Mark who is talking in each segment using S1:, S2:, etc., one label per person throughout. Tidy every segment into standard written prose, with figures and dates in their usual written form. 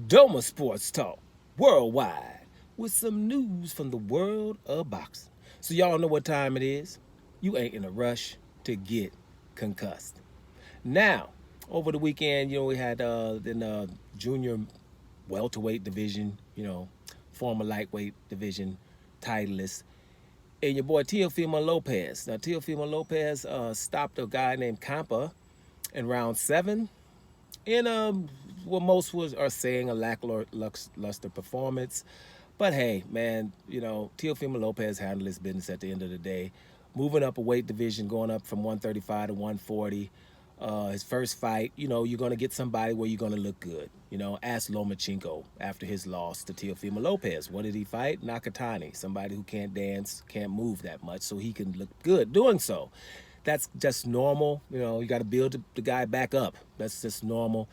S1: Doma Sports Talk worldwide with some news from the world of boxing. So y'all know what time it is. You ain't in a rush to get concussed. Now, over the weekend, we had in the junior welterweight division, former lightweight division titleist, and your boy Teofimo Lopez. Now, Teofimo Lopez stopped a guy named Campa in round seven in what most are saying a lackluster performance. But hey, man, Teofimo Lopez handled his business at the end of the day, moving up a weight division, going up from 135 to 140. His first fight, you're going to get somebody where you're going to look good. Ask Lomachenko after his loss to Teofimo Lopez. What did he fight? Nakatani, somebody who can't dance, can't move that much, so he can look good doing so. That's just normal. You got to build the guy back up. That's just normal.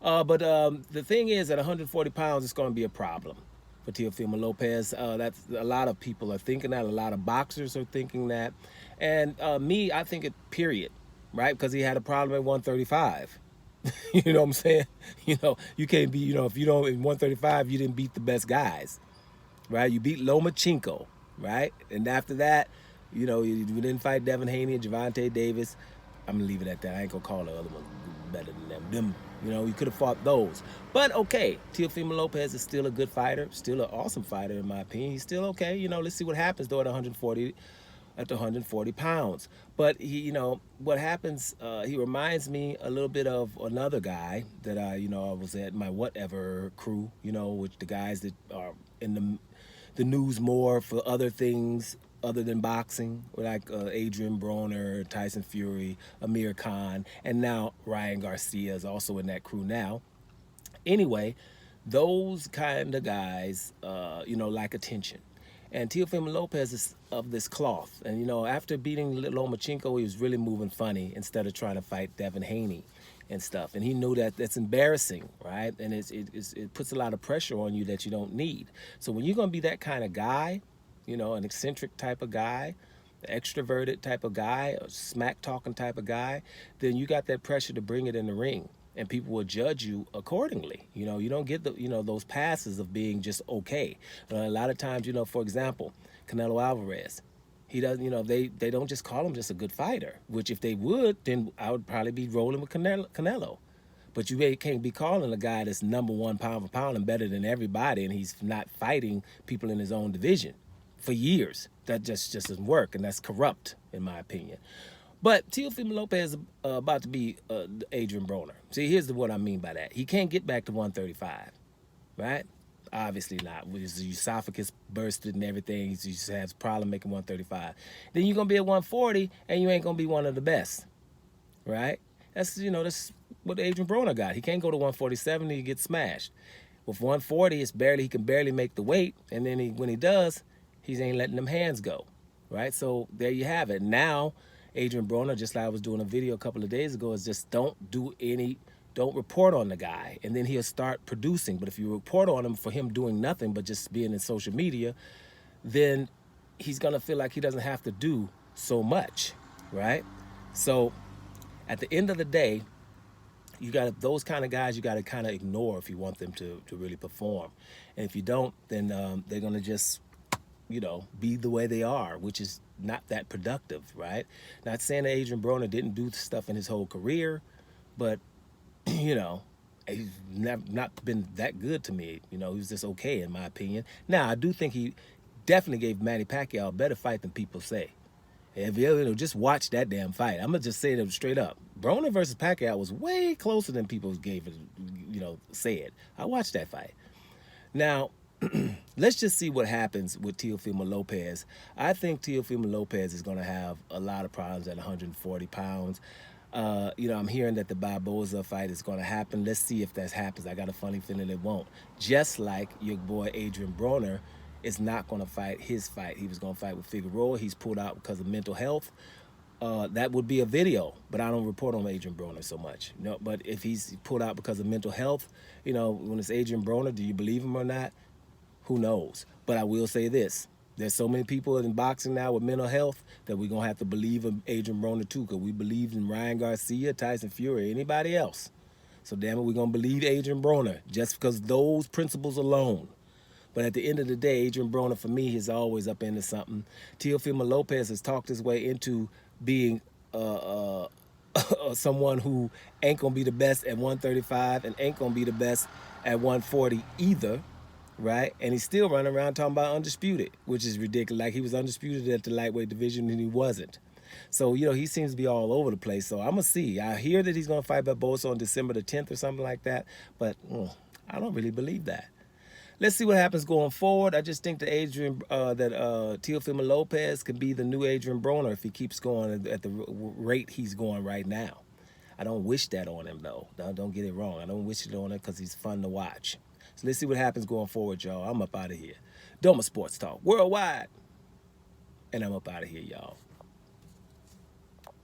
S1: But the thing is, at 140 pounds, it's going to be a problem for Teofimo Lopez. That's a lot of people are thinking that. A lot of boxers are thinking that. And I think it, period, right? Because he had a problem at 135. You know what I'm saying? You can't be, if you don't, in 135, you didn't beat the best guys, right? You beat Lomachenko, right? And after that, you didn't fight Devin Haney and Javante Davis. I'm going to leave it at that. I ain't going to call the other ones better than them. You could have fought those. But okay, Teofimo Lopez is still a good fighter, still an awesome fighter in my opinion. He's still okay. Let's see what happens though at the 140 pounds. But what happens, he reminds me a little bit of another guy that I was at my whatever crew, with the guys that are in the news more for other things other than boxing, like Adrian, Broner, Tyson Fury, Amir Khan, and now Ryan Garcia is also in that crew now. Anyway, those kind of guys, like attention. And Teofimo Lopez is of this cloth. And, after beating Lomachenko, he was really moving funny instead of trying to fight Devin Haney and stuff. And he knew that that's embarrassing, right? And it puts a lot of pressure on you that you don't need. So when you're going to be that kind of guy, an eccentric type of guy, an extroverted type of guy, a smack talking type of guy, then you got that pressure to bring it in the ring. And people will judge you accordingly. You don't get those passes of being just okay. A lot of times, for example, Canelo Alvarez, he doesn't, they don't just call him just a good fighter, which if they would, then I would probably be rolling with Canelo. But you can't be calling a guy that's number one pound for pound and better than everybody, and he's not fighting people in his own division for years. That just doesn't work, and that's corrupt, in my opinion. But Teofimo Lopez is about to be Adrian Broner. See, here's what I mean by that. He can't get back to 135, right? Obviously not. With his esophagus bursted and everything, he just has a problem making 135. Then you're going to be at 140, and you ain't going to be one of the best, right? That's what Adrian Broner got. He can't go to 147, he gets smashed. With 140, he can barely make the weight, and then when he does, he ain't letting them hands go, right? So there you have it. Now, Adrian Broner, just like I was doing a video a couple of days ago, is just don't report on the guy, and then he'll start producing. But if you report on him for him doing nothing but just being in social media, then he's gonna feel like he doesn't have to do so much, right? So at the end of the day, those kind of guys you got to kind of ignore if you want them to really perform. And if you don't, then they're going to just, be the way they are, which is not that productive, right? Not saying that Adrian Broner didn't do stuff in his whole career, but, he's not been that good to me. He was just okay, in my opinion. Now, I do think he definitely gave Manny Pacquiao a better fight than people say. If you just watch that damn fight, I'm gonna just say it straight up. Broner versus Pacquiao was way closer than people gave it, said. I watched that fight. Now, let's just see what happens with Teofimo Lopez. I think Teofimo Lopez is gonna have a lot of problems at 140 pounds. I'm hearing that the Barboza fight is gonna happen. Let's see if that happens. I got a funny feeling it won't. Just like your boy Adrian Broner is not going to fight his fight. He was going to fight with Figueroa. He's pulled out because of mental health. That would be a video, but I don't report on Adrian Broner so much. But if he's pulled out because of mental health, when it's Adrian Broner, do you believe him or not? Who knows? But I will say this. There's so many people in boxing now with mental health that we're going to have to believe in Adrian Broner too, because we believed in Ryan Garcia, Tyson Fury, anybody else. So damn it, we're gonna believe Adrian Broner just because those principles alone. But at the end of the day, Adrian Broner, for me, is always up into something. Teofimo Lopez has talked his way into being someone who ain't gonna be the best at 135 and ain't gonna be the best at 140 either, right? And he's still running around talking about undisputed, which is ridiculous. Like he was undisputed at the lightweight division and he wasn't. So, you know, he seems to be all over the place. So I'm going to see. I hear that he's going to fight Barbosa on December the 10th or something like that, but I don't really believe that. Let's see what happens going forward. I just think that Teofimo Lopez could be the new Adrian Broner if he keeps going at the rate he's going right now. I don't wish that on him, though. Don't get it wrong. I don't wish it on him because he's fun to watch. So let's see what happens going forward, y'all. I'm up out of here. Doma Sports Talk Worldwide. And I'm up out of here, y'all.